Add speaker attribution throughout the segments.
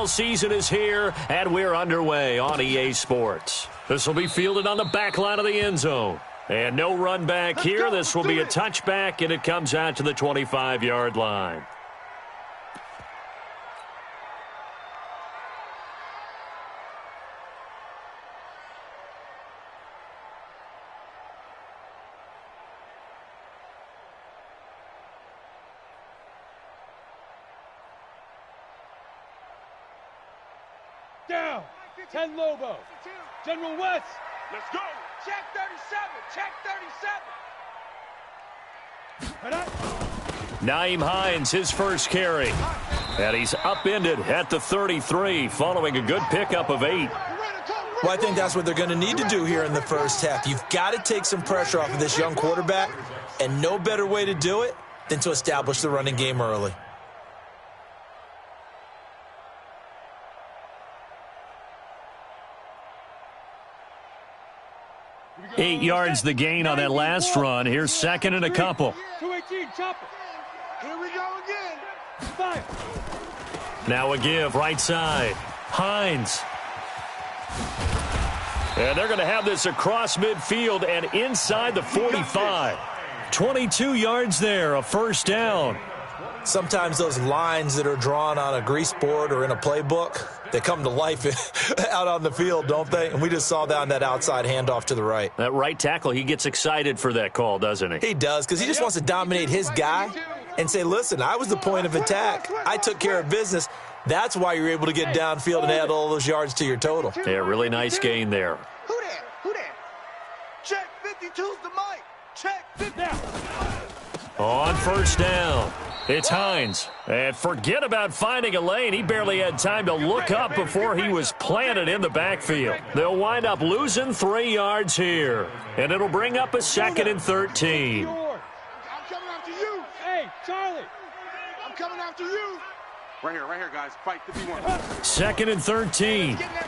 Speaker 1: Football season is here, and we're underway on EA Sports. This will be fielded on the back line of the end zone. And no run back here. This will be a touchback, and it comes out to the 25-yard line.
Speaker 2: Down. 10 Lobo. General West.
Speaker 3: Let's go.
Speaker 2: Check 37. Check 37.
Speaker 1: Nyheim Hines, his first carry. And he's upended at the 33 following a good pickup of 8.
Speaker 4: Well, I think that's what they're going to need to do here in the first half. You've got to take some pressure off of this young quarterback, and no better way to do it than to establish the running game early.
Speaker 1: 8 yards the gain on that last run. Here's second and a couple.
Speaker 2: 218, chopper.
Speaker 3: Here we go again.
Speaker 2: Fire.
Speaker 1: Now a give, right side. Hines. And they're going to have this across midfield and inside the 45. 22 yards there, a first down.
Speaker 4: Sometimes those lines that are drawn on a grease board or in a playbook, they come to life out on the field, don't they? And we just saw that on that outside handoff to the right.
Speaker 1: That right tackle, he gets excited for that call, doesn't he?
Speaker 4: He does, because he just wants to dominate his guy and say, listen, I was the point of attack. I took care of business. That's why you're able to get downfield and add all those yards to your total.
Speaker 1: Yeah, really nice gain there.
Speaker 3: Who that? Who that? Check 52's the mic. Check 50.
Speaker 1: On first down, it's Hines. And forget about finding a lane. He barely had time to look up before he was planted in the backfield. They'll wind up losing 3 yards here. And it'll bring up a second and 13.
Speaker 3: I'm coming after you.
Speaker 2: Hey, Charlie.
Speaker 3: I'm coming after you. Right here, guys. Fight 51.
Speaker 1: Second and 13.
Speaker 3: Getting that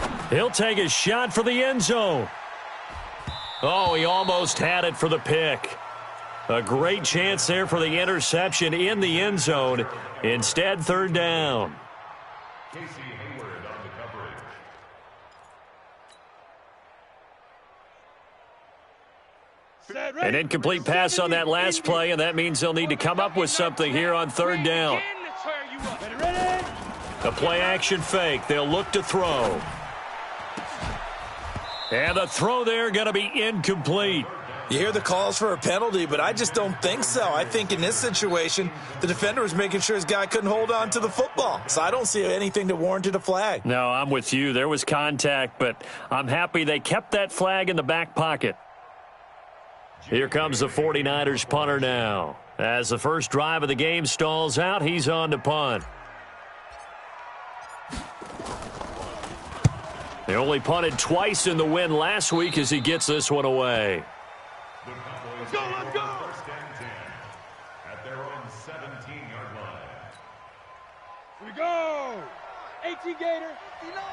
Speaker 3: home.
Speaker 1: He'll take a shot for the end zone. Oh, he almost had it for the pick. A great chance there for the interception in the end zone. Instead, third down. An incomplete pass on that last play, and that means they'll need to come up with something here on third down. A play-action fake. They'll look to throw. And the throw there going to be incomplete.
Speaker 4: You hear the calls for a penalty, but I just don't think so. I think in this situation, the defender was making sure his guy couldn't hold on to the football. So I don't see anything that warranted a flag.
Speaker 1: No, I'm with you. There was contact, but I'm happy they kept that flag in the back pocket. Here comes the 49ers punter now. As the first drive of the game stalls out, he's on to punt. They only punted twice in the win last week as he gets this one away.
Speaker 3: Let's go, let's go.
Speaker 5: At their own 17-yard line.
Speaker 2: Here we go. 18 Gator.
Speaker 3: 59.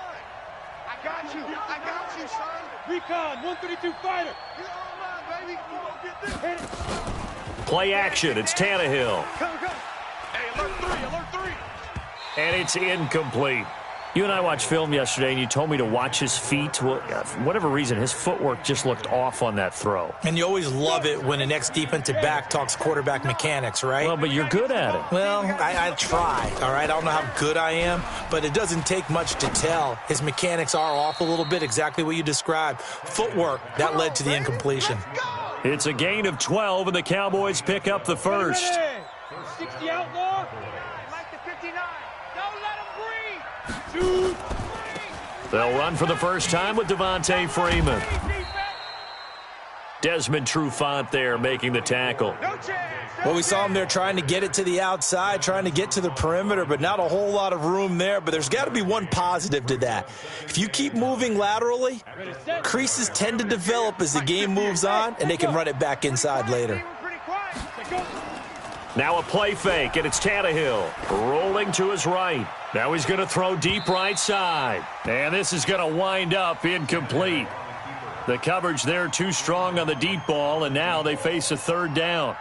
Speaker 3: I got you, son.
Speaker 2: Recon, 132 fighter.
Speaker 3: You're all mine, baby. You gonna get this.
Speaker 2: Hit it.
Speaker 1: Play action. It's Tannehill.
Speaker 3: Come. Hey, alert 3.
Speaker 1: And it's incomplete. You and I watched film yesterday, and you told me to watch his feet. Well, for whatever reason, his footwork just looked off on that throw.
Speaker 4: And you always love it when an ex-defensive back talks quarterback mechanics, right?
Speaker 1: Well, but you're good at it.
Speaker 4: Well, I try, all right? I don't know how good I am, but it doesn't take much to tell. His mechanics are off a little bit, exactly what you described. Footwork, that led to the incompletion.
Speaker 1: It's a gain of 12, and the Cowboys pick up the first.
Speaker 2: 60 outlaw.
Speaker 3: Like the 59. Don't let him breathe.
Speaker 1: They'll run for the first time with Devontae Freeman. Desmond Trufant there making the tackle.
Speaker 4: Well, we saw him there trying to get it to the outside, trying to get to the perimeter, but not a whole lot of room there. But there's got to be one positive to that. If you keep moving laterally, creases tend to develop as the game moves on, and they can run it back inside later.
Speaker 1: Now a play fake, and it's Tannehill rolling to his right. Now he's going to throw deep right side. And this is going to wind up incomplete. The coverage there too strong on the deep ball, and now they face a third down.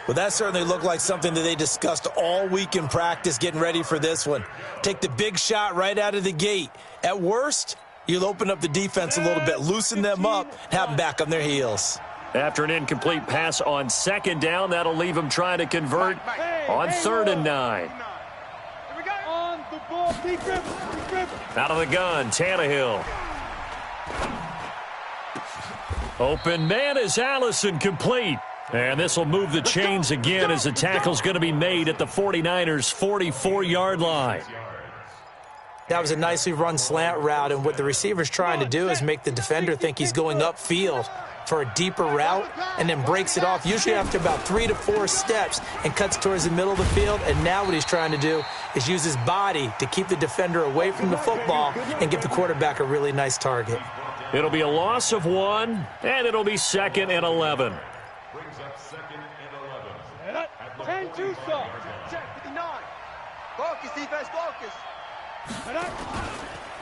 Speaker 4: Well, that certainly looked like something that they discussed all week in practice getting ready for this one. Take the big shot right out of the gate. At worst, you'll open up the defense a little bit, loosen them up, have them back on their heels.
Speaker 1: After an incomplete pass on second down, that'll leave him trying to convert on 3rd and 9.
Speaker 2: On the ball, deep grip.
Speaker 1: Out of the gun, Tannehill. Open man is Allison, complete. And this will move the chains again as the tackle's going to be made at the 49ers' 44-yard line.
Speaker 4: That was a nicely run slant route, and what the receiver's trying to do is make the defender think he's going upfield for a deeper route and then breaks it off, usually after about 3 to 4 steps, and cuts towards the middle of the field. And now what he's trying to do is use his body to keep the defender away from the football and give the quarterback a really nice target.
Speaker 1: It'll be a loss of 1, and it'll be 2nd and 11.
Speaker 5: Brings up 2nd and 11.
Speaker 2: 10-2 stop.
Speaker 3: Check 59. Focus, defense, focus.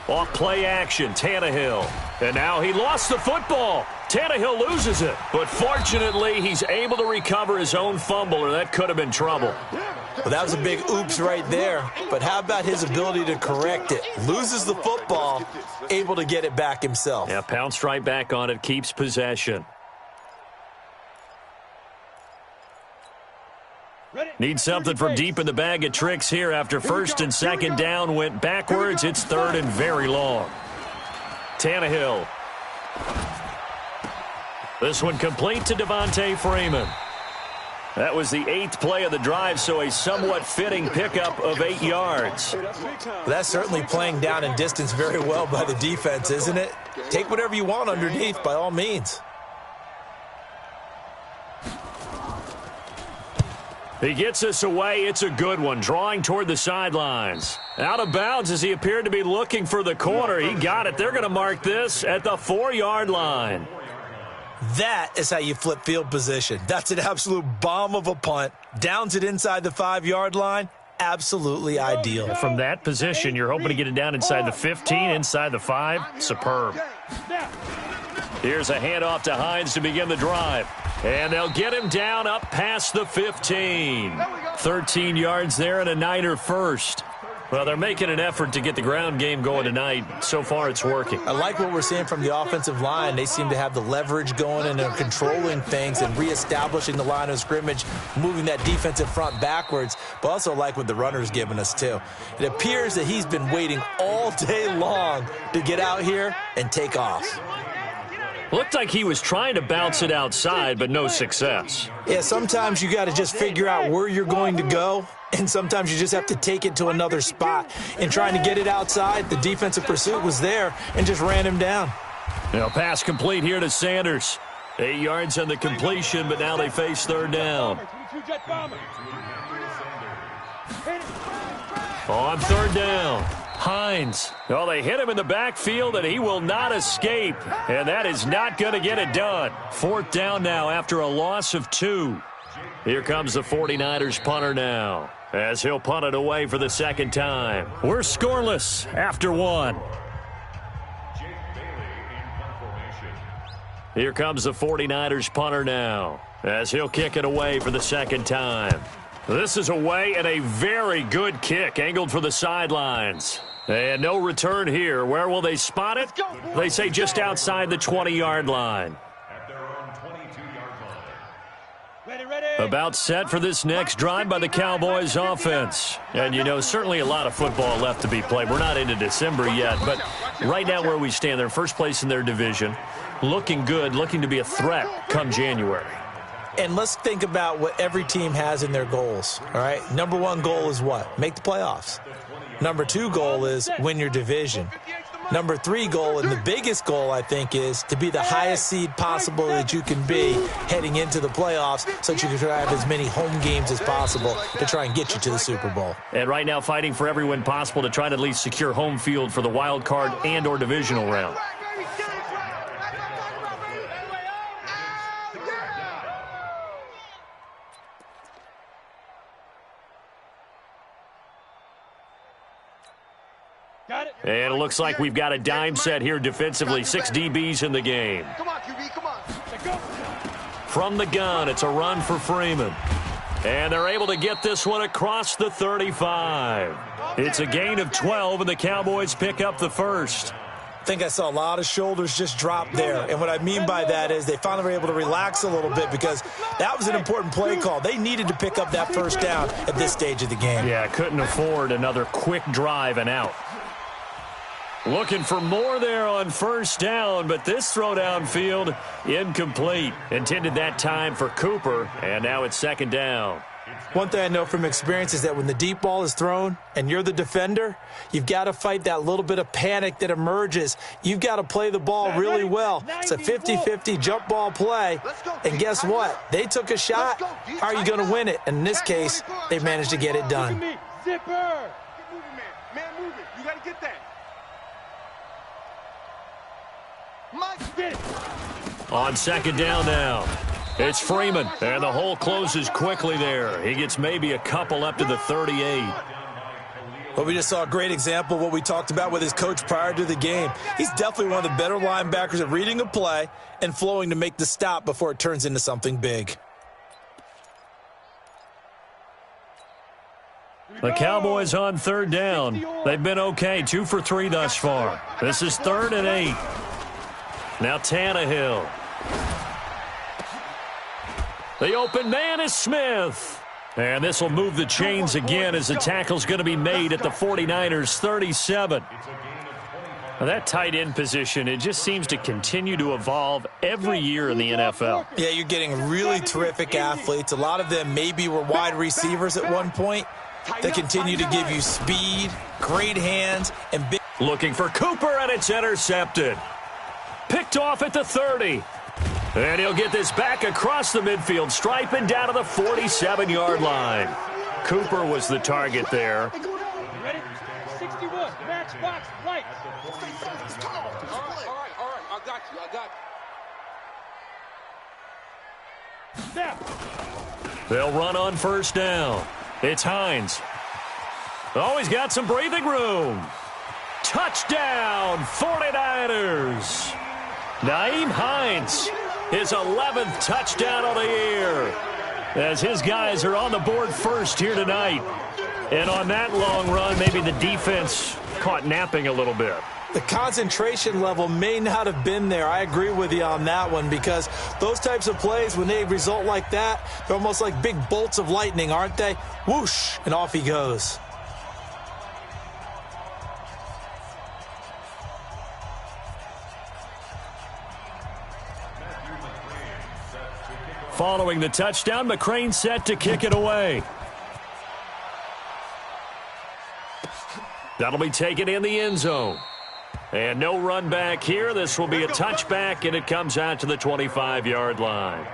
Speaker 1: Off play action, Tannehill. And now he lost the football. Tannehill loses it. But fortunately, he's able to recover his own fumble, or that could have been trouble.
Speaker 4: Well, that was a big oops right there. But how about his ability to correct it? Loses the football, able to get it back himself.
Speaker 1: Yeah, pounced right back on it, keeps possession. Need something from deep in the bag of tricks here after 1st and 2nd down went backwards. It's 3rd and very long. Tannehill. This one complete to Devontae Freeman. That was the 8th play of the drive, so a somewhat fitting pickup of 8 yards.
Speaker 4: Well, that's certainly playing down in distance very well by the defense, isn't it? Take whatever you want underneath, by all means.
Speaker 1: He gets us away. It's a good one, drawing toward the sidelines. Out of bounds as he appeared to be looking for the corner. He got it. They're going to mark this at the 4-yard line.
Speaker 4: That is how you flip field position. That's an absolute bomb of a punt. Downs it inside the 5-yard line. Absolutely ideal.
Speaker 1: From that position, you're hoping to get it down inside the 15, inside the 5. Superb. Here's a handoff to Hines to begin the drive. And they'll get him down up past the 15. 13 yards there and a Niner first. Well, they're making an effort to get the ground game going tonight. So far, it's working.
Speaker 4: I like what we're seeing from the offensive line. They seem to have the leverage going, and they're controlling things and reestablishing the line of scrimmage, moving that defensive front backwards, but also like what the runner's giving us, too. It appears that he's been waiting all day long to get out here and take off.
Speaker 1: Looked like he was trying to bounce it outside, but no success.
Speaker 4: Yeah, sometimes you got to just figure out where you're going to go, and sometimes you just have to take it to another spot. And trying to get it outside, the defensive pursuit was there and just ran him down.
Speaker 1: Now, pass complete here to Sanders. 8 yards on the completion, but now they face 3rd down. On 3rd down, Hines. Well, they hit him in the backfield, and he will not escape. And that is not going to get it done. 4th down now after a loss of 2. Here comes the 49ers punter now, as he'll punt it away for the 2nd time. We're scoreless after 1. Here comes the 49ers punter now, as he'll kick it away for the 2nd time. This is away, and a very good kick angled for the sidelines. And no return here. Where will they spot it? They say just outside the 20-yard line. About set for this next drive by the Cowboys offense. And, you know, certainly a lot of football left to be played. We're not into December yet, but right now where we stand, they're first place in their division. Looking good, looking to be a threat come January.
Speaker 4: And let's think about what every team has in their goals, all right? Number 1 goal is what? Make the playoffs. Number 2 goal is win your division. Number 3 goal, and the biggest goal, I think, is to be the highest seed possible that you can be heading into the playoffs so that you can try to have as many home games as possible to try and get you to the Super Bowl.
Speaker 1: And right now fighting for every win possible to try to at least secure home field for the wild card and or divisional round. And it looks like we've got a dime set here defensively. 6 DBs in the game.
Speaker 3: Come on, QB, come on.
Speaker 1: From the gun, it's a run for Freeman. And they're able to get this one across the 35. It's a gain of 12, and the Cowboys pick up the first.
Speaker 4: I think I saw a lot of shoulders just drop there. And what I mean by that is they finally were able to relax a little bit because that was an important play call. They needed to pick up that first down at this stage of the game.
Speaker 1: Yeah, couldn't afford another quick drive and out. Looking for more there on first down, but this throw downfield incomplete. Intended that time for Cooper, and now it's second down.
Speaker 4: One thing I know from experience is that when the deep ball is thrown and you're the defender, you've got to fight that little bit of panic that emerges. You've got to play the ball really well. It's a 50-50 jump ball play. And guess what? They took a shot. How are you going to win it? And in this case, they managed to get it done.
Speaker 2: Zipper.
Speaker 3: Get moving, man. Man, move it. You got to get that.
Speaker 1: On second down now, it's Freeman, and the hole closes quickly there. He gets maybe a couple up to the 38.
Speaker 4: Well, we just saw a great example of what we talked about with his coach prior to the game. He's definitely one of the better linebackers at reading a play and flowing to make the stop before it turns into something big.
Speaker 1: The Cowboys on third down. They've been okay, 2 for 3 thus far. This is 3rd and 8. Now Tannehill. The open man is Smith. And this will move the chains again as the tackle's going to be made at the 49ers' 37. Now that tight end position, it just seems to continue to evolve every year in the NFL.
Speaker 4: Yeah, you're getting really terrific athletes. A lot of them maybe were wide receivers at one point. They continue to give you speed, great hands, and big.
Speaker 1: Looking for Cooper, and it's intercepted. Picked off at the 30. And he'll get this back across the midfield stripe and down to the 47-yard line. Cooper was the target there.
Speaker 2: Ready? 61. Matchbox lights.
Speaker 3: All right. I got you.
Speaker 2: Snap.
Speaker 1: They'll run on first down. It's Hines. Oh, he's got some breathing room. Touchdown, 49ers. Nyheim Hines, his 11th touchdown of the year, as his guys are on the board first here tonight. And on that long run, maybe the defense caught napping a little bit.
Speaker 4: The concentration level may not have been there. I agree with you on that one because those types of plays, when they result like that, they're almost like big bolts of lightning, aren't they? Whoosh, and off he goes.
Speaker 1: Following the touchdown, McCrane set to kick it away. That'll be taken in the end zone. And no run back here. This will be a touchback, and it comes out to the 25-yard line.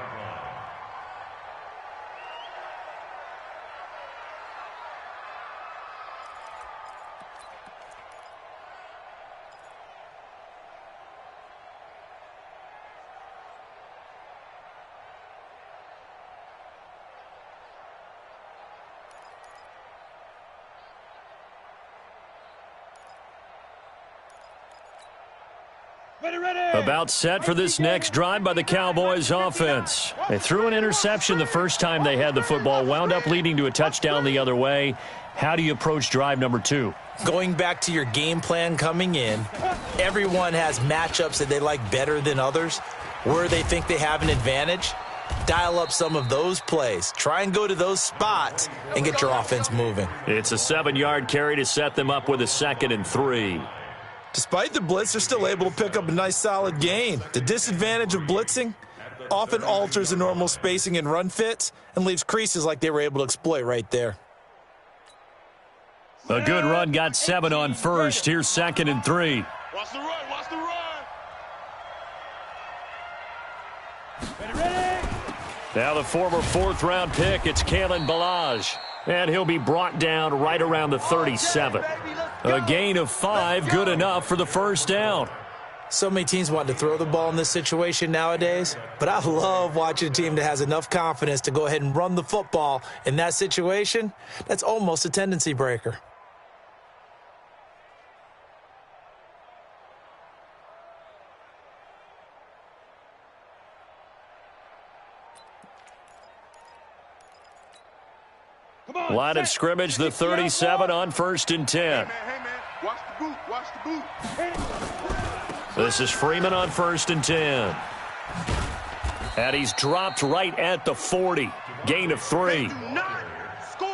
Speaker 1: About set for this next drive by the Cowboys offense. They threw an interception the first time they had the football, wound up leading to a touchdown the other way. How do you approach drive number 2?
Speaker 4: Going back to your game plan coming in, everyone has matchups that they like better than others, where they think they have an advantage. Dial up some of those plays. Try and go to those spots and get your offense moving.
Speaker 1: It's a 7-yard carry to set them up with a 2nd and 3.
Speaker 4: Despite the blitz, they're still able to pick up a nice solid gain. The disadvantage of blitzing often alters the normal spacing and run fits and leaves creases like they were able to exploit right there.
Speaker 1: A good run, got 7 on first. Here's 2nd and 3.
Speaker 3: Watch the run.
Speaker 2: Ready?
Speaker 1: Now the former 4th-round pick, it's Kalen Ballage. And he'll be brought down right around the 37. A gain of 5, good enough for the first down.
Speaker 4: So many teams want to throw the ball in this situation nowadays, but I love watching a team that has enough confidence to go ahead and run the football in that situation. That's almost a tendency breaker.
Speaker 1: Line of scrimmage, the 37 on 1st and 10.
Speaker 3: Hey, man. Watch the boot. Watch the boot.
Speaker 1: This is Freeman on 1st and 10. And he's dropped right at the 40. Gain of 3.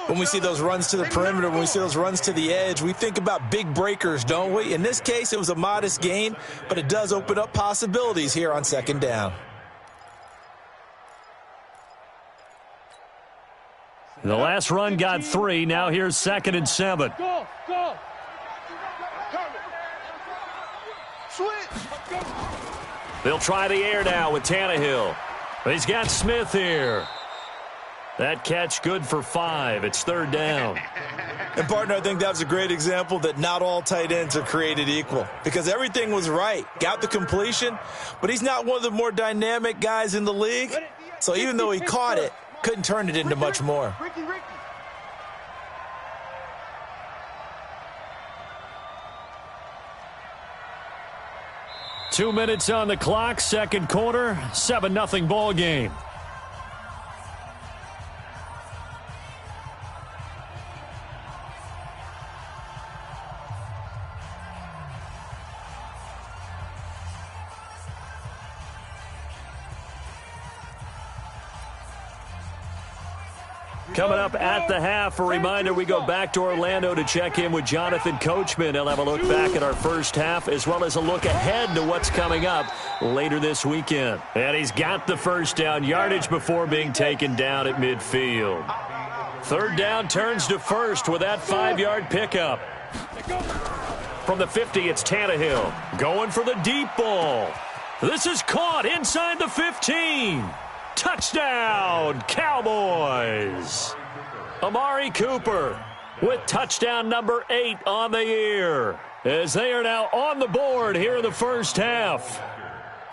Speaker 4: When we see those runs to the perimeter, when we see those runs to the edge, we think about big breakers, don't we? In this case, it was a modest gain, but it does open up possibilities here on 2nd down.
Speaker 1: The last run got 3. Now here's 2nd and 7.
Speaker 2: Go, go.
Speaker 3: Switch.
Speaker 1: They'll try the air now with Tannehill. He's got Smith here. That catch good for 5. It's 3rd down.
Speaker 4: And, partner, I think that was a great example that not all tight ends are created equal because everything was right. Got the completion, but he's not one of the more dynamic guys in the league. So even though he caught it, couldn't turn it into much more.
Speaker 3: Ricky.
Speaker 1: 2 minutes on the clock, 2nd quarter, 7-0 ball game. Coming up at the half, a reminder we go back to Orlando to check in with Jonathan Coachman. He'll have a look back at our first half as well as a look ahead to what's coming up later this weekend. And he's got the 1st down yardage before being taken down at midfield. 3rd down turns to 1st with that 5-yard pickup. From the 50, it's Tannehill going for the deep ball. This is caught inside the 15. Touchdown, Cowboys. Amari Cooper with touchdown number 8 on the year as they are now on the board here in the 1st half.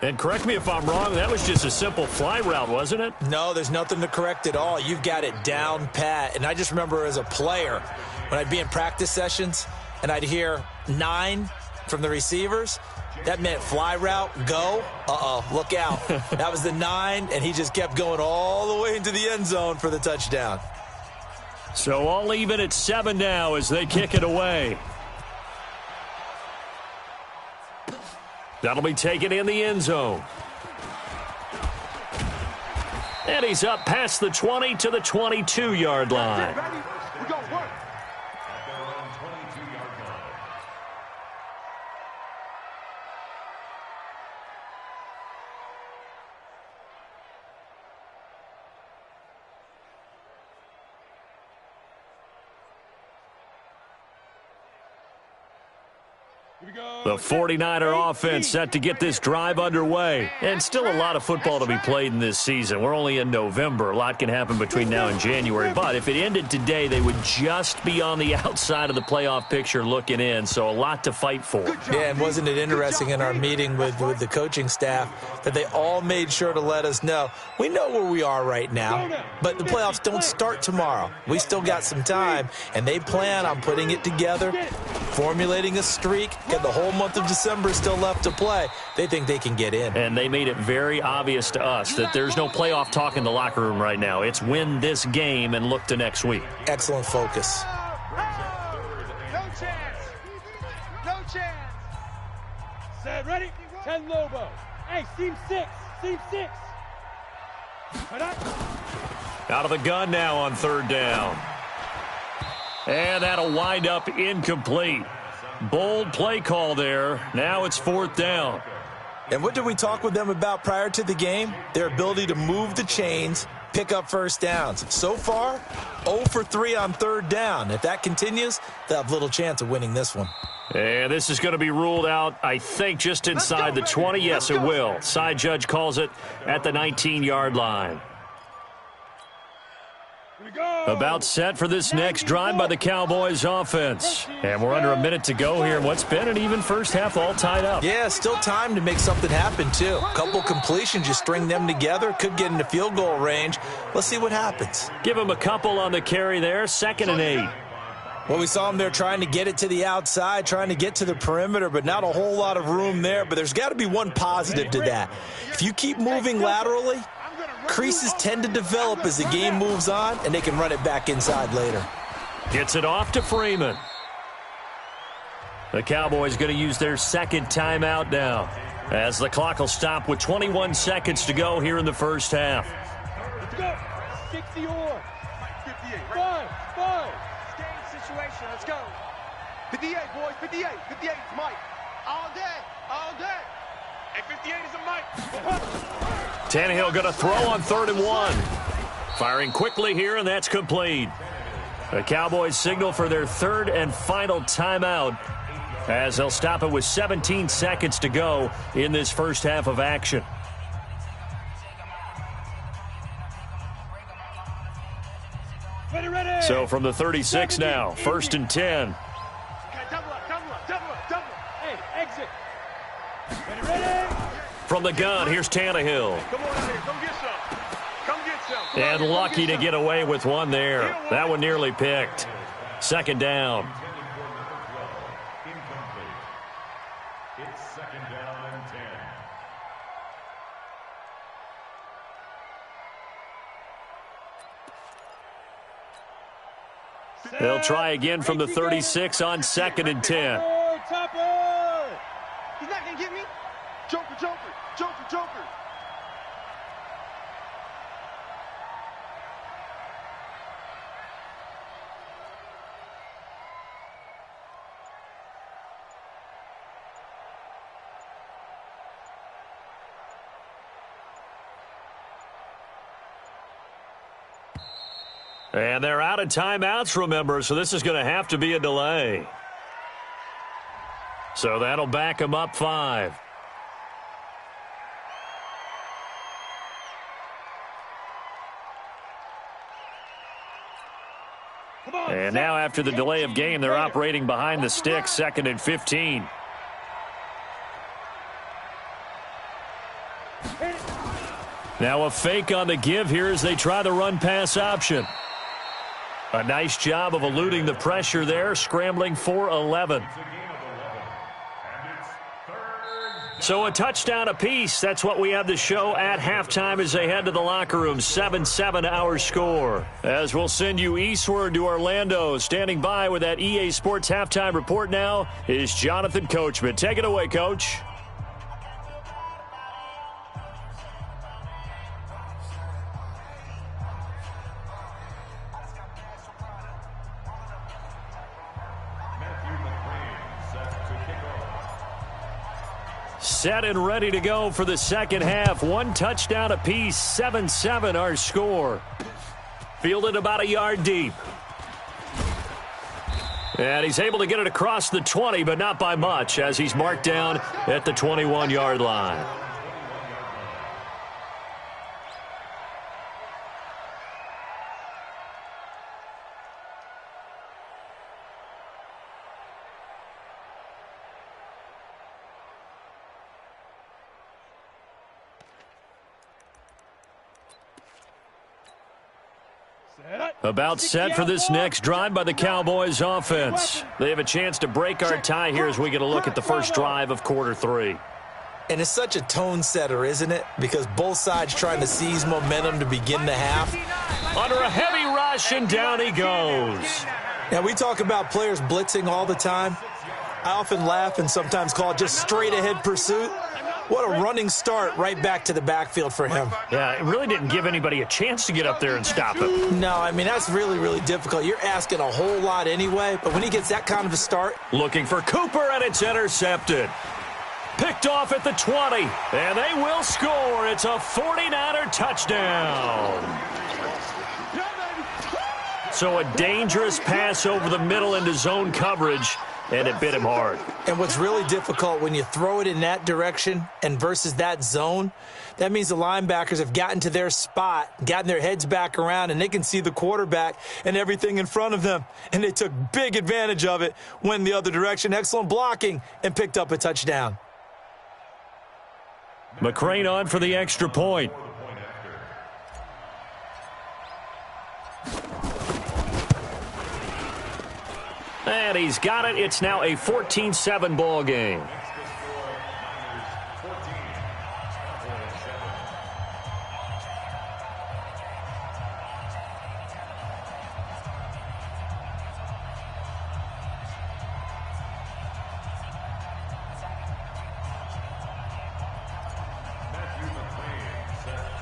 Speaker 1: And correct me if I'm wrong, that was just a simple fly route, wasn't it?
Speaker 4: No, there's nothing to correct at all. You've got it down pat. And I just remember as a player, when I'd be in practice sessions and I'd hear 9 from the receivers, that meant fly route, go. Look out. That was the 9, and he just kept going all the way into the end zone for the touchdown.
Speaker 1: So all even at 7 now as they kick it away. That'll be taken in the end zone. And he's up past the 20 to the 22-yard line.
Speaker 3: We gonna work.
Speaker 1: The 49er offense set to get this drive underway. And still a lot of football to be played in this season. We're only in November. A lot can happen between now and January. But if it ended today, they would just be on the outside of the playoff picture looking in. So a lot to fight for.
Speaker 4: Yeah, and wasn't it interesting in our meeting with the coaching staff that they all made sure to let us know, we know where we are right now, but the playoffs don't start tomorrow. We still got some time, and they plan on putting it together, formulating a streak, get the whole month of December still left to play. They think they can get in.
Speaker 1: And they made it very obvious to us that there's no playoff talk in the locker room right now. It's win this game and look to next week.
Speaker 4: Excellent focus.
Speaker 3: No chance. No chance.
Speaker 2: Set, ready? 10 Lobo. Hey, seam 6. Seam 6.
Speaker 1: Out of the gun now on 3rd down. And that'll wind up incomplete. Bold play call there. Now it's 4th down.
Speaker 4: And what did we talk with them about prior to the game? Their ability to move the chains, pick up 1st downs. So far, 0 for 3 on 3rd down. If that continues, they'll have little chance of winning this one.
Speaker 1: And this is going to be ruled out, I think, just inside the 20. Yes, it will. Side judge calls it at the 19-yard line. About set for this next drive by the Cowboys offense. And we're under a minute to go here in what's been an even first half, all tied up.
Speaker 4: Yeah, still time to make something happen, too. A couple completions, you string them together, could get into field goal range. Let's see what happens.
Speaker 1: Give him a couple on the carry there, 2nd and 8.
Speaker 4: Well, we saw them there trying to get it to the outside, trying to get to the perimeter, but not a whole lot of room there. But there's got to be one positive to that. If you keep moving laterally, creases tend to develop as the game moves on, and they can run it back inside later.
Speaker 1: Gets it off to Freeman. The Cowboys going to use their second timeout now, as the clock will stop with 21 seconds to go here in the first half.
Speaker 2: Let's go. 60 or 58. 5.
Speaker 3: Game situation. Let's go. 58, boys. 58. 58 is Mike. All day. All day.
Speaker 2: And 58 is a Mike.
Speaker 1: Tannehill going to throw on 3rd and 1. Firing quickly here, and that's complete. The Cowboys signal for their third and final timeout, as they'll stop it with 17 seconds to go in this first half of action.
Speaker 2: Ready.
Speaker 1: So from the 36 now, 1st and 10.
Speaker 2: Okay, double up. Hey, exit. Ready.
Speaker 1: From the gun, here's Tannehill.
Speaker 2: Come on out here. Come get some. Come get some.
Speaker 1: And lucky to get away with one there. That one nearly picked. 2nd down.
Speaker 5: It's 2nd down and 10.
Speaker 1: They'll try again from the 36 on 2nd and 10.
Speaker 2: Topper.
Speaker 3: He's not going to get me. Joker.
Speaker 1: And they're out of timeouts, remember, so this is going to have to be a delay. So that'll back them up 5. And now after the delay of game, they're operating behind the sticks, 2nd and 15. Now a fake on the give here as they try the run-pass option. A nice job of eluding the pressure there, scrambling for 11. So a touchdown apiece. That's what we have to show at halftime as they head to the locker room. 7-7 our score. As we'll send you eastward to Orlando. Standing by with that EA Sports halftime report now is Jonathan Coachman. Take it away, Coach. Set and ready to go for the second half. One touchdown apiece, 7-7 our score. Fielded about a yard deep. And he's able to get it across the 20, but not by much, as he's marked down at the 21-yard line. About set for this next drive by the Cowboys offense. They have a chance to break our tie here as we get a look at the first drive of quarter 3.
Speaker 4: And it's such a tone setter, isn't it? Because both sides trying to seize momentum to begin the half.
Speaker 1: Under a heavy rush, and down he goes.
Speaker 4: Now, we talk about players blitzing all the time. I often laugh and sometimes call it just straight-ahead pursuit. What a running start right back to the backfield for him.
Speaker 1: Yeah, it really didn't give anybody a chance to get up there and stop him.
Speaker 4: No, I mean, that's really, really difficult. You're asking a whole lot anyway, but when he gets that kind of a start.
Speaker 1: Looking for Cooper, and it's intercepted. Picked off at the 20, and they will score. It's a 49er touchdown. So a dangerous pass over the middle into zone coverage, and it bit him hard.
Speaker 4: And what's really difficult when you throw it in that direction and versus that zone, that means the linebackers have gotten to their spot, gotten their heads back around, and they can see the quarterback and everything in front of them. And they took big advantage of it, went the other direction, excellent blocking, and picked up a touchdown.
Speaker 1: McCrane on for the extra point. And he's got it. It's now a 14-7 ball game.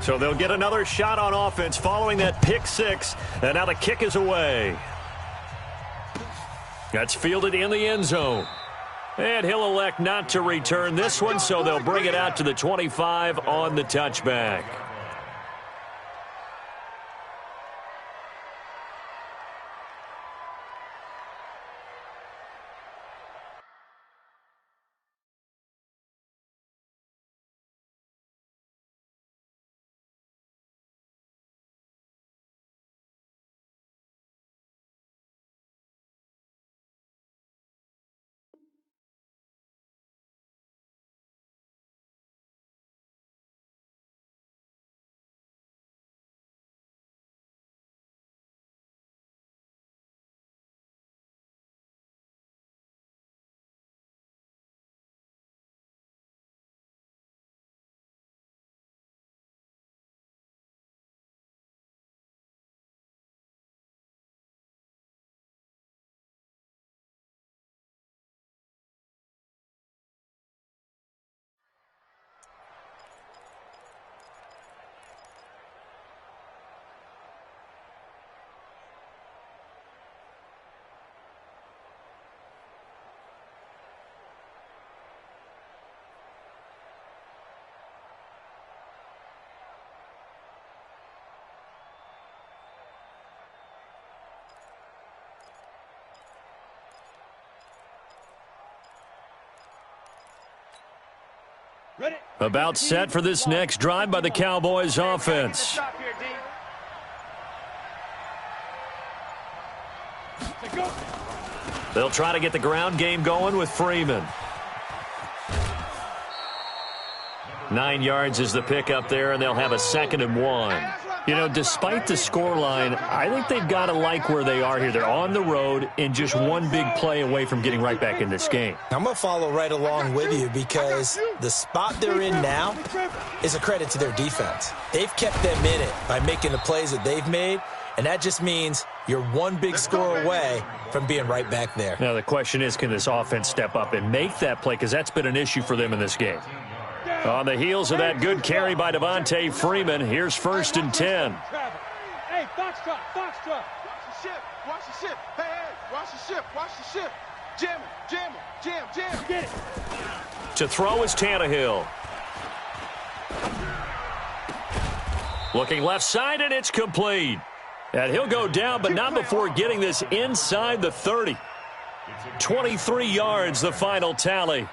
Speaker 1: So they'll get another shot on offense following that pick six, and now the kick is away. That's fielded in the end zone. And he'll elect not to return this one, so they'll bring it out to the 25 on the touchback. About set for this next drive by the Cowboys offense. They'll try to get the ground game going with Freeman. 9 yards is the pickup there, and they'll have a 2nd and 1. You know, despite the scoreline, I think they've got to like where they are here. They're on the road and just one big play away from getting right back in this game.
Speaker 4: I'm going to follow right along with you because the spot they're in now is a credit to their defense. They've kept them in it by making the plays that they've made, and that just means you're one big score away from being right back there.
Speaker 1: Now, the question is, can this offense step up and make that play? Because that's been an issue for them in this game. On the heels of that good carry by Devontae Freeman, here's 1st and 10.
Speaker 2: Hey, foxtrot, foxtrot.
Speaker 3: Watch the ship, watch the ship. Hey, hey, watch the ship, watch the ship. Jam him, jam him, jam, jam.
Speaker 2: Get it.
Speaker 1: To throw is Tannehill. Looking left side, and it's complete. And he'll go down, but not before getting this inside the 30. 23 yards, the final tally.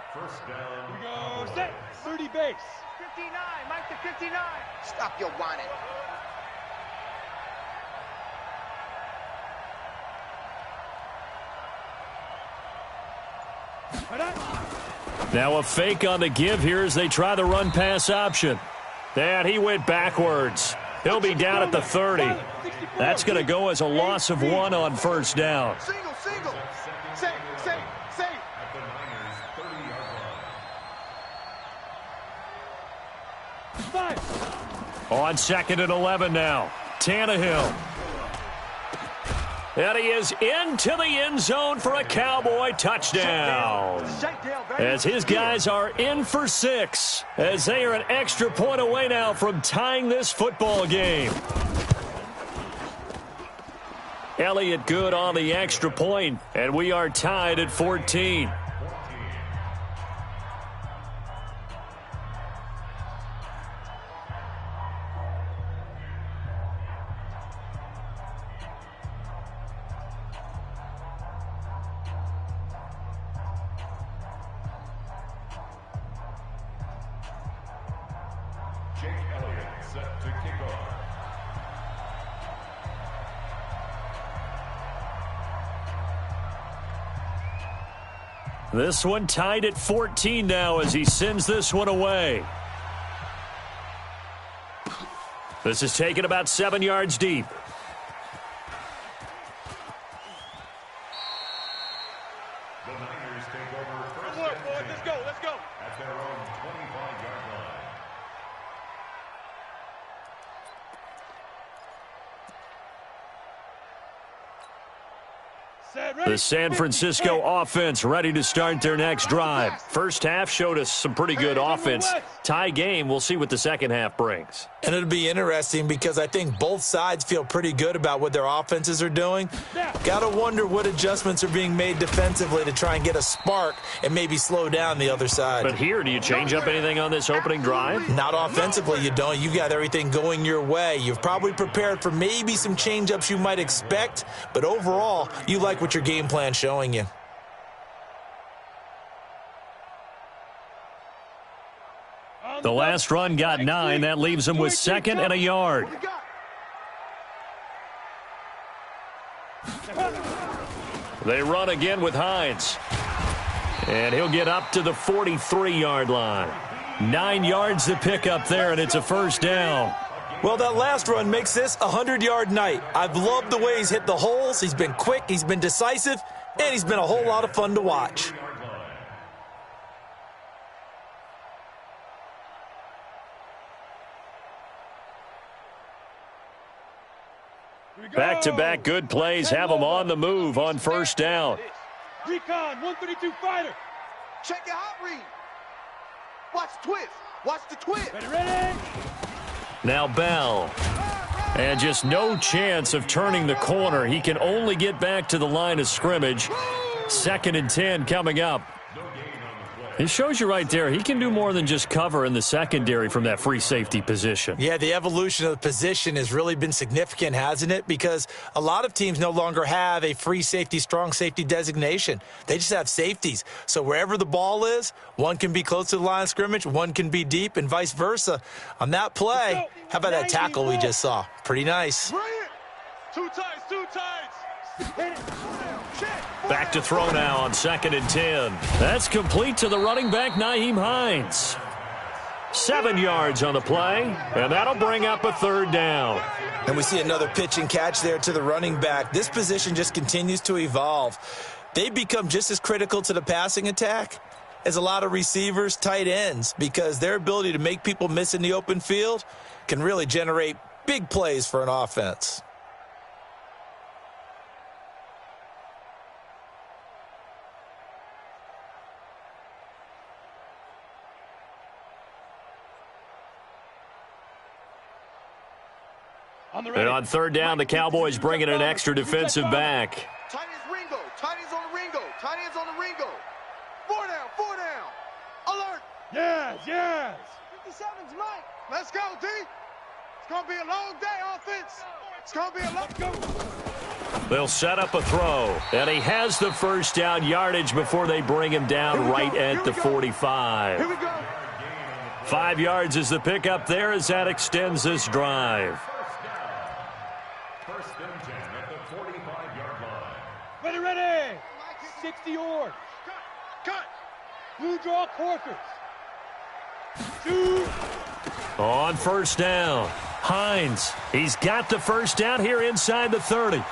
Speaker 2: Set, 30 base.
Speaker 3: 59, Mike to 59. Stop your whining.
Speaker 1: Now a fake on the give here as they try the run-pass option. And he went backwards. He'll be down at the 30. That's going to go as a loss of 1 on 1st down.
Speaker 3: Single, single. Safe, safe, safe.
Speaker 5: At the Niners' 30-yard line.
Speaker 2: 5.
Speaker 1: On 2nd and 11 now. Tannehill. And he is into the end zone for a Cowboy touchdown. As his guys are in for 6, as they are an extra point away now from tying this football game. Elliott good on the extra point, and we are tied at 14.
Speaker 5: Set to kick off.
Speaker 1: This one tied at 14 now as he sends this one away. This is taken about 7 yards deep.
Speaker 5: The Niners take over first
Speaker 3: Good work,
Speaker 5: and
Speaker 3: boys.
Speaker 5: 10
Speaker 3: Let's go, let's go.
Speaker 5: at their own 25-yard line.
Speaker 1: The San Francisco offense ready to start their next drive. First half showed us some pretty good offense. Tie game, we'll see what the second half brings.
Speaker 4: And it'll be interesting because I think both sides feel pretty good about what their offenses are doing. Got to wonder what adjustments are being made defensively to try and get a spark and maybe slow down the other side.
Speaker 1: But here, do you change up anything on this opening drive?
Speaker 4: Not offensively, you don't. You've got everything going your way. You've probably prepared for maybe some change-ups you might expect, but overall, you like what your game plan's showing you.
Speaker 1: The last run got 9. That leaves him with 2nd and a yard. They run again with Hines. And he'll get up to the 43-yard line. 9 yards to pick up there, and it's a first down.
Speaker 4: Well, that last run makes this a 100-yard night. I've loved the way he's hit the holes. He's been quick, he's been decisive, and he's been a whole lot of fun to watch.
Speaker 1: Back-to-back good plays have him on the move on first down.
Speaker 2: Recon, 132 fighter.
Speaker 3: Check your hot read. Watch the twist. Watch the twist.
Speaker 2: Ready?
Speaker 1: Now Bell. And just no chance of turning the corner. He can only get back to the line of scrimmage. 2nd and 10 coming up. It shows you right there, he can do more than just cover in the secondary from that free safety position.
Speaker 4: Yeah, the evolution of the position has really been significant, hasn't it? Because a lot of teams no longer have a free safety, strong safety designation. They just have safeties. So wherever the ball is, one can be close to the line of scrimmage, one can be deep, and vice versa. On that play, how about that tackle we just saw? Pretty nice.
Speaker 3: Brilliant. Two tights, two tights.
Speaker 1: Back to throw now on 2nd and 10. That's complete to the running back, Nyheim Hines. 7 yards on the play, and that'll bring up a 3rd down.
Speaker 4: And we see another pitch and catch there to the running back. This position just continues to evolve. They've become just as critical to the passing attack as a lot of receivers, tight ends, because their ability to make people miss in the open field can really generate big plays for an offense.
Speaker 1: And on 3rd down, the Cowboys bring in an extra defensive back.
Speaker 3: Tight ends Ringo. Tight ends on the Ringo. Tight ends on the Ringo. 4 down, 4 down. Alert.
Speaker 2: Yes.
Speaker 3: 57's Mike. Let's go, D. It's going to be a long day, offense. It's going to be a long go.
Speaker 1: They'll set up a throw. And he has the first down yardage before they bring him down right at the 45.
Speaker 3: Here we go.
Speaker 1: 5 yards is the pickup there as that extends this drive.
Speaker 5: First and 10 at the 45-yard line.
Speaker 2: Ready. 60 yards.
Speaker 3: Cut.
Speaker 2: Blue draw Corkers. 2.
Speaker 1: On first down, Hines. He's got the first down here inside the 30.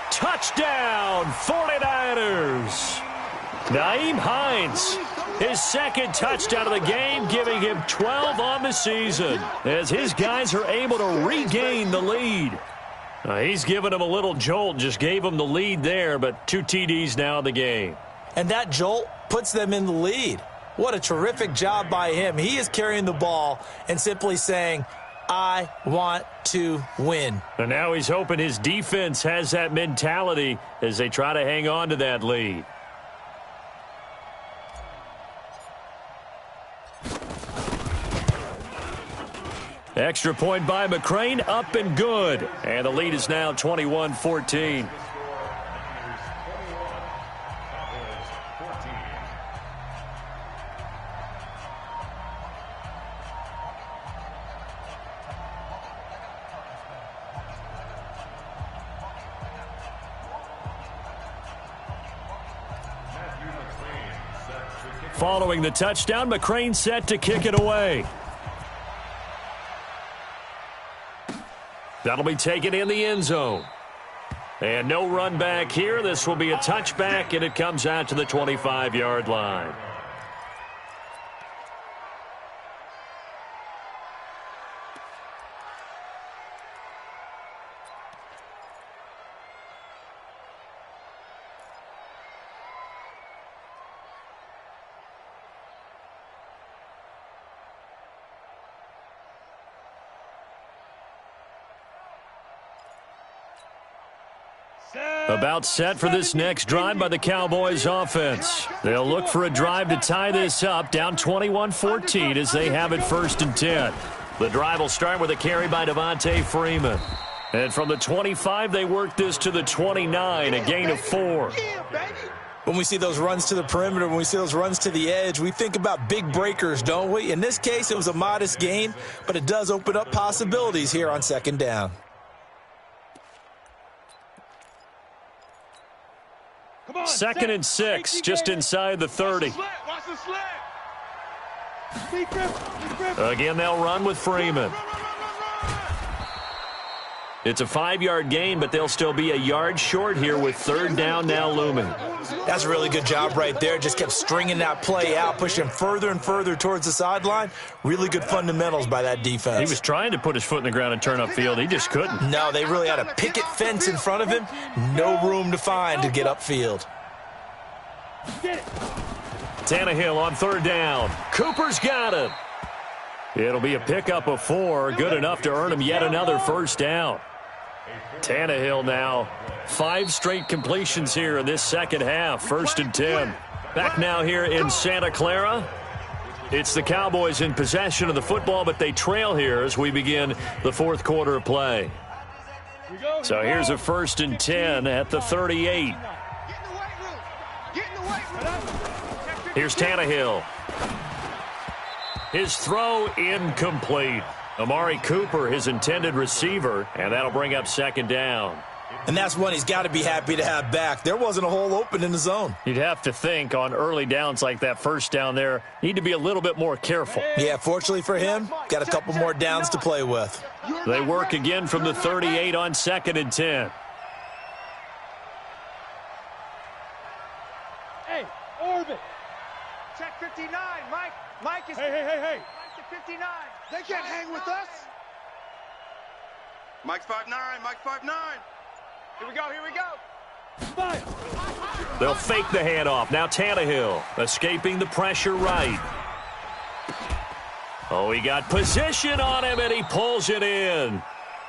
Speaker 1: Touchdown, 49ers. Nyheim Hines, his 2nd touchdown of the game, giving him 12 on the season as his guys are able to regain the lead. He's given him a little jolt, just gave him the lead there, but 2 TDs now in the game.
Speaker 4: And that jolt puts them in the lead. What a terrific job by him. He is carrying the ball and simply saying, I want to win.
Speaker 1: And now he's hoping his defense has that mentality as they try to hang on to that lead. Extra point by McCrane, up and good. And the lead is now 21-14. Following the touchdown, McCrane set to kick it away. That'll be taken in the end zone. And no run back here. This will be a touchback, and it comes out to the 25-yard line. About set for this next drive by the Cowboys offense. They'll look for a drive to tie this up, down 21-14 as they have it 1st and 10. The drive will start with a carry by Devontae Freeman. And from the 25, they work this to the 29, a gain of 4.
Speaker 4: When we see those runs to the perimeter, when we see those runs to the edge, we think about big breakers, don't we? In this case, it was a modest gain, but it does open up possibilities here on 2nd down.
Speaker 2: Come on,
Speaker 1: 2nd and 6, just inside the 30.
Speaker 3: Watch the slant.
Speaker 2: Speed grip.
Speaker 1: Again, they'll run with Freeman. It's a 5-yard gain, but they'll still be a yard short here with 3rd down now looming.
Speaker 4: That's a really good job right there. Just kept stringing that play out, pushing further and further towards the sideline. Really good fundamentals by that defense.
Speaker 1: He was trying to put his foot in the ground and turn upfield. He just couldn't.
Speaker 4: No, they really had a picket fence in front of him. No room to find to get upfield.
Speaker 2: Get it.
Speaker 1: Tannehill on 3rd down. Cooper's got it. It'll be a pickup of 4, good enough to earn him yet another 1st down. Tannehill now 5 straight completions here in this 2nd half, 1st and 10. Back now here in Santa Clara. It's the Cowboys in possession of the football, but they trail here as we begin the 4th quarter of play. So here's a 1st and 10 at the 38. Here's Tannehill. His throw incomplete. Amari Cooper, his intended receiver, and that'll bring up 2nd down.
Speaker 4: And that's one he's got to be happy to have back. There wasn't a hole open in the zone.
Speaker 1: You'd have to think on early downs like that 1st down there, need to be a little bit more careful.
Speaker 4: Yeah, fortunately for him, got a couple more downs to play with.
Speaker 1: They work again from the 38 on 2nd and 10.
Speaker 2: Hey, orbit.
Speaker 3: Check 59, Mike. Mike is...
Speaker 2: Hey.
Speaker 3: Mike's at 59. They can't hang with us. Mike's 5'9", Mike's 5'9". Here we go.
Speaker 2: Fire.
Speaker 1: They'll fake the handoff. Now Tannehill escaping the pressure right. Oh, he got position on him, and he pulls it in.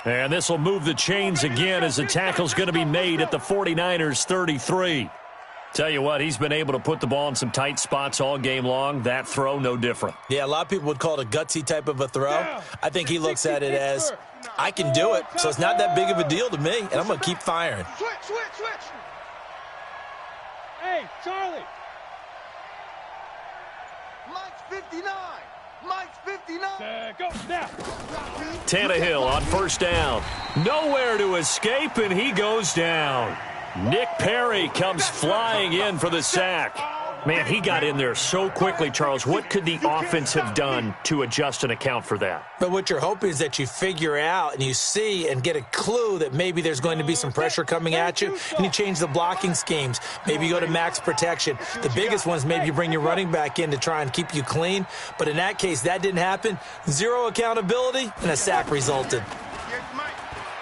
Speaker 1: And this will move the chains again as the tackle's going to be made at the 49ers 33. Tell you what, he's been able to put the ball in some tight spots all game long. That throw, no different.
Speaker 4: Yeah, a lot of people would call it a gutsy type of a throw. I think he looks at it as, I can do it, so it's not that big of a deal to me, and I'm going to keep firing.
Speaker 3: Switch.
Speaker 2: Hey, Charlie.
Speaker 3: Mike's 59. Mike's 59.
Speaker 2: Go now.
Speaker 1: Tannehill on 1st down. Nowhere to escape, and he goes down. Nick Perry comes flying in for the sack. Man, he got in there so quickly, Charles. What could the offense have done to adjust and account for that?
Speaker 4: But what you're hoping is that you figure out and you see and get a clue that maybe there's going to be some pressure coming at you, and you change the blocking schemes. Maybe you go to max protection. The biggest one is maybe you bring your running back in to try and keep you clean. But in that case, that didn't happen. Zero accountability, and a sack resulted.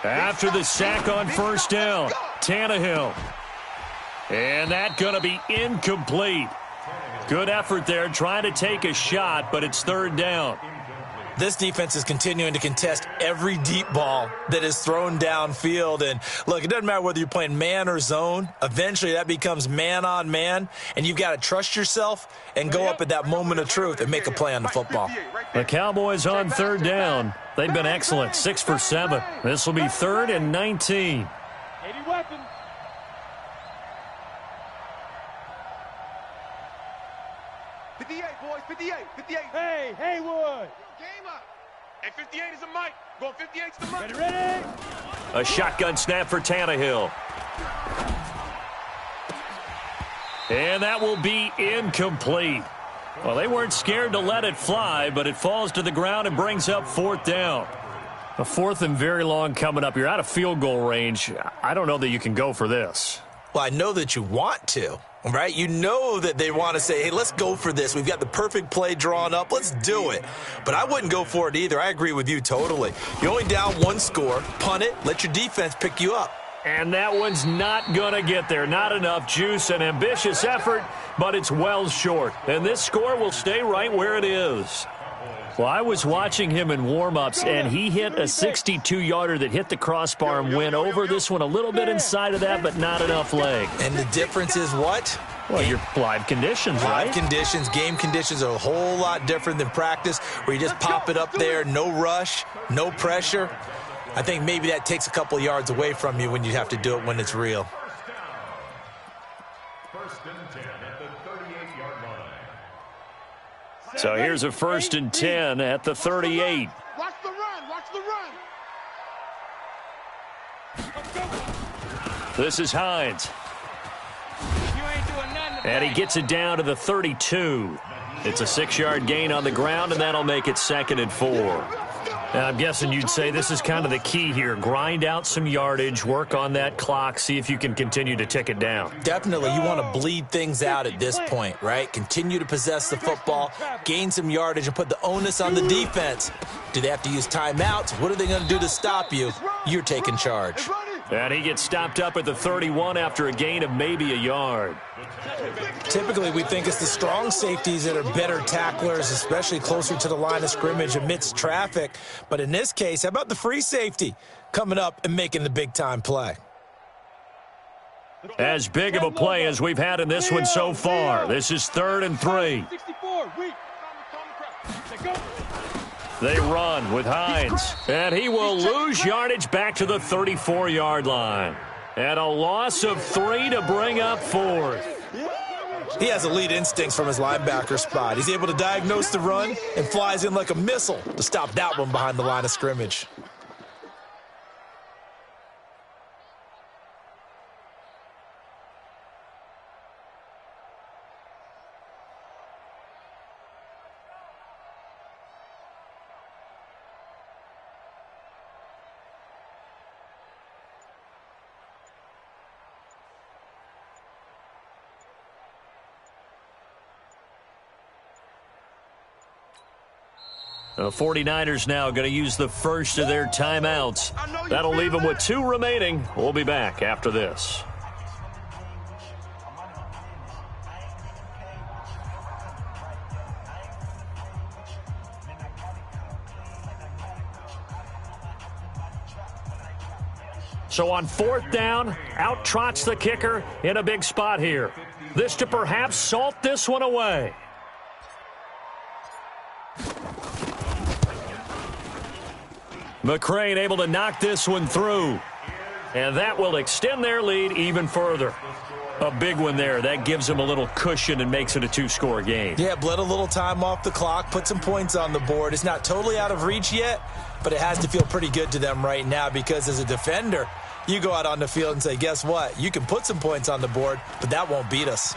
Speaker 1: After the sack on 1st down, Tannehill. And that's going to be incomplete. Good effort there, trying to take a shot, but it's 3rd down.
Speaker 4: This defense is continuing to contest every deep ball that is thrown downfield. And, look, it doesn't matter whether you're playing man or zone. Eventually, that becomes man-on-man, and you've got to trust yourself and go up at that moment of truth and make a play on the football.
Speaker 1: The Cowboys on 3rd down. They've been excellent, 6 for 7. This will be 3rd and 19.
Speaker 2: 80 weapons.
Speaker 3: Boys, 58.
Speaker 2: Hey, Haywood.
Speaker 3: Game up. And 58 is a Mike. Going 58's the Mike.
Speaker 2: Ready?
Speaker 1: A shotgun snap for Tannehill. And that will be incomplete. Well, they weren't scared to let it fly, but it falls to the ground and brings up 4th down. A 4th and very long coming up. You're out of field goal range. I don't know that you can go for this.
Speaker 4: Well, I know that you want to. Right? You know that they want to say, hey, let's go for this. We've got the perfect play drawn up. Let's do it. But I wouldn't go for it either. I agree with you totally. You're only down 1 score. Punt it. Let your defense pick you up.
Speaker 1: And that one's not going to get there. Not enough juice. An ambitious effort, but it's well short. And this score will stay right where it is. Well, I was watching him in warm-ups, and he hit a 62-yarder that hit the crossbar and went over. This one a little bit inside of that, but not enough leg.
Speaker 4: And the difference is what?
Speaker 1: Well, your live conditions, right?
Speaker 4: Live conditions, game conditions are a whole lot different than practice, where you just pop it up there, no rush, no pressure. I think maybe that takes a couple yards away from you when you have to do it when it's real.
Speaker 5: First and 10 at the 38-yard line.
Speaker 1: So here's a 1st and 10 at the 38.
Speaker 3: Watch the run. Watch the run.
Speaker 1: This is Hines. And he gets it down to the 32. It's a 6-yard gain on the ground, and that'll make it 2nd and 4. And I'm guessing you'd say this is kind of the key here. Grind out some yardage, work on that clock, see if you can continue to tick it down.
Speaker 4: Definitely, you want to bleed things out at this point, right? Continue to possess the football, gain some yardage, and put the onus on the defense. Do they have to use timeouts? What are they going to do to stop you? You're taking charge.
Speaker 1: And he gets stopped up at the 31 after a gain of maybe a yard.
Speaker 4: Typically, we think it's the strong safeties that are better tacklers, especially closer to the line of scrimmage amidst traffic. But in this case, how about the free safety coming up and making the big-time play?
Speaker 1: As big of a play as we've had in this one so far. This is 3rd and 3. They run with Hines, and he will lose yardage back to the 34-yard line. And a loss of 3 to bring up 4th.
Speaker 4: He has elite instincts from his linebacker spot. He's able to diagnose the run and flies in like a missile to stop that one behind the line of scrimmage.
Speaker 1: The 49ers now going to use the first of their timeouts. That'll leave them with 2 remaining. We'll be back after this. So on 4th down, out trots the kicker in a big spot here. This to perhaps salt this one away. McCrane able to knock this one through. And that will extend their lead even further. A big one there. That gives them a little cushion and makes it a 2-score game.
Speaker 4: Yeah, bled a little time off the clock, put some points on the board. It's not totally out of reach yet, but it has to feel pretty good to them right now because as a defender, you go out on the field and say, guess what? You can put some points on the board, but that won't beat us.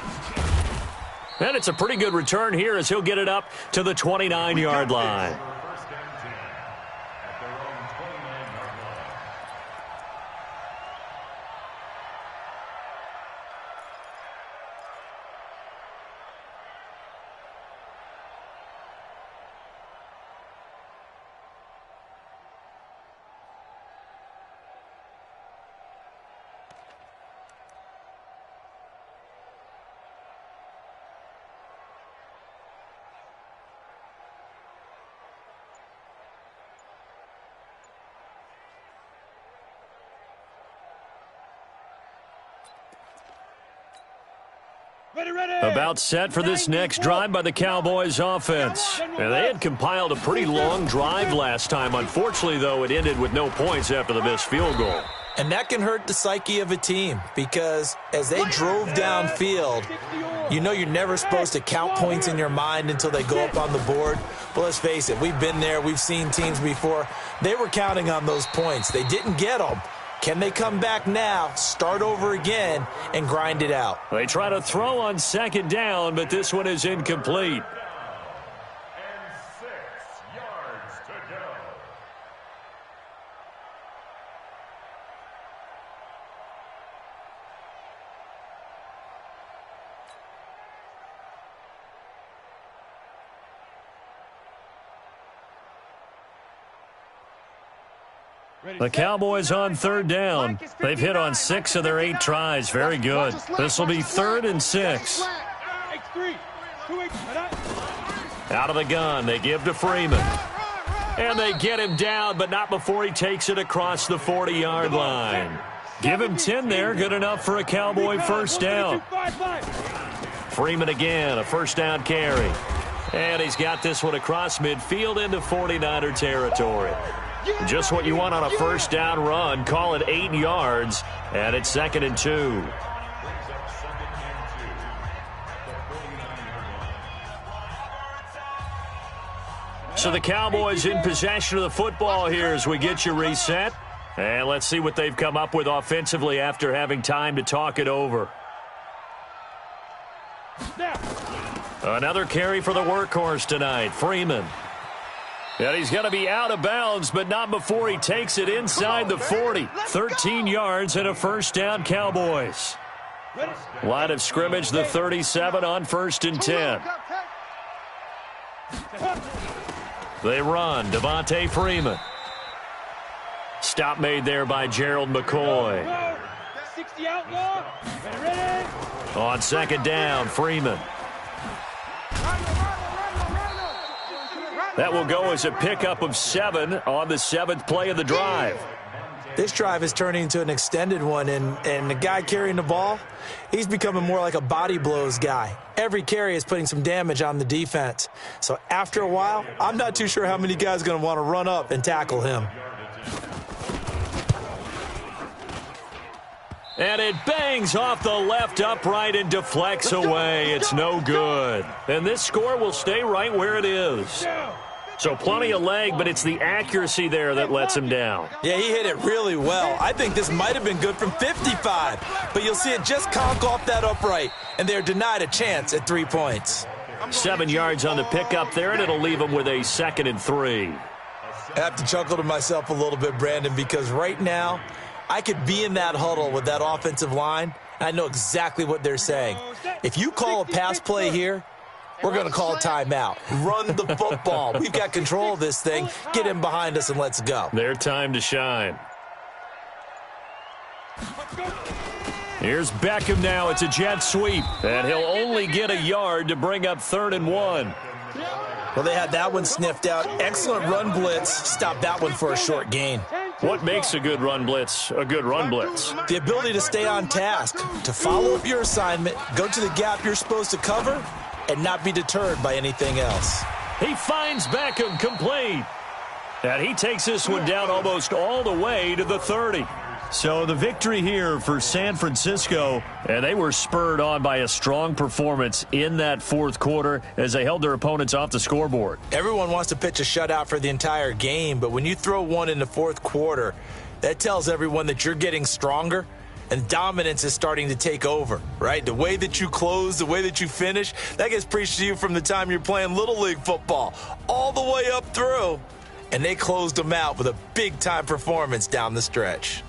Speaker 1: And it's a pretty good return here as he'll get it up to the 29-yard line. About set for this next drive by the Cowboys offense. And they had compiled a pretty long drive last time. Unfortunately, though, it ended with no points after the missed field goal.
Speaker 4: And that can hurt the psyche of a team because as they drove downfield, you know you're never supposed to count points in your mind until they go up on the board. But let's face it, we've been there. We've seen teams before. They were counting on those points. They didn't get them. Can they come back now, start over again, and grind it out?
Speaker 1: They try to throw on 2nd down, but this one is incomplete.
Speaker 5: And 6 yards to go.
Speaker 1: The Cowboys on 3rd down. They've hit on 6 of their 8 tries. Very good. This will be 3rd and 6. Out of the gun, they give to Freeman. And they get him down, but not before he takes it across the 40-yard line. Give him 10 there, good enough for a Cowboy first down. Freeman again, a first down carry. And he's got this one across midfield into 49er territory. Just what you want on a first down run. Call it 8 yards, and it's 2nd and 2. So the Cowboys in possession of the football here as we get you reset. And let's see what they've come up with offensively after having time to talk it over. Another carry for the workhorse tonight, Freeman. And he's going to be out of bounds, but not before he takes it inside the 40. 13 yards and a first down, Cowboys. Line of scrimmage, the 37 on 1st and 10. They run, Devontae Freeman. Stop made there by Gerald McCoy.
Speaker 2: 60 outlaw. Ready.
Speaker 1: On 2nd down, Freeman. That will go as a pickup of 7 on the 7th play of the drive.
Speaker 4: This drive is turning into an extended one, and the guy carrying the ball, he's becoming more like a body blows guy. Every carry is putting some damage on the defense. So after a while, I'm not too sure how many guys are going to want to run up and tackle him.
Speaker 1: And it bangs off the left upright and deflects away. It's no good. And this score will stay right where it is. So plenty of leg, but it's the accuracy there that lets him down.
Speaker 4: Yeah, he hit it really well. I think this might have been good from 55, but you'll see it just conk off that upright, and they're denied a chance at 3 points.
Speaker 1: 7 yards on the pickup there, and it'll leave them with a 2nd and 3.
Speaker 4: I have to chuckle to myself a little bit, Brandon, because right now I could be in that huddle with that offensive line, and I know exactly what they're saying. If you call a pass play here, we're going to call a timeout. Run the football. We've got control of this thing. Get him behind us and let's go.
Speaker 1: Their time to shine. Here's Beckham now. It's a jet sweep, and he'll only get a yard to bring up 3rd and 1.
Speaker 4: Well, they had that one sniffed out. Excellent run blitz. Stop that one for a short gain.
Speaker 1: What makes a good run blitz a good run blitz?
Speaker 4: The ability to stay on task, to follow up your assignment, go to the gap you're supposed to cover, and not be deterred by anything else.
Speaker 1: He finds Beckham complete. And he takes this one down almost all the way to the 30. So the victory here for San Francisco, and they were spurred on by a strong performance in that 4th quarter as they held their opponents off the scoreboard.
Speaker 4: Everyone wants to pitch a shutout for the entire game, but when you throw one in the 4th quarter, that tells everyone that you're getting stronger and dominance is starting to take over, right? The way that you close, the way that you finish, that gets preached to you from the time you're playing Little League football all the way up through. And they closed them out with a big-time performance down the stretch.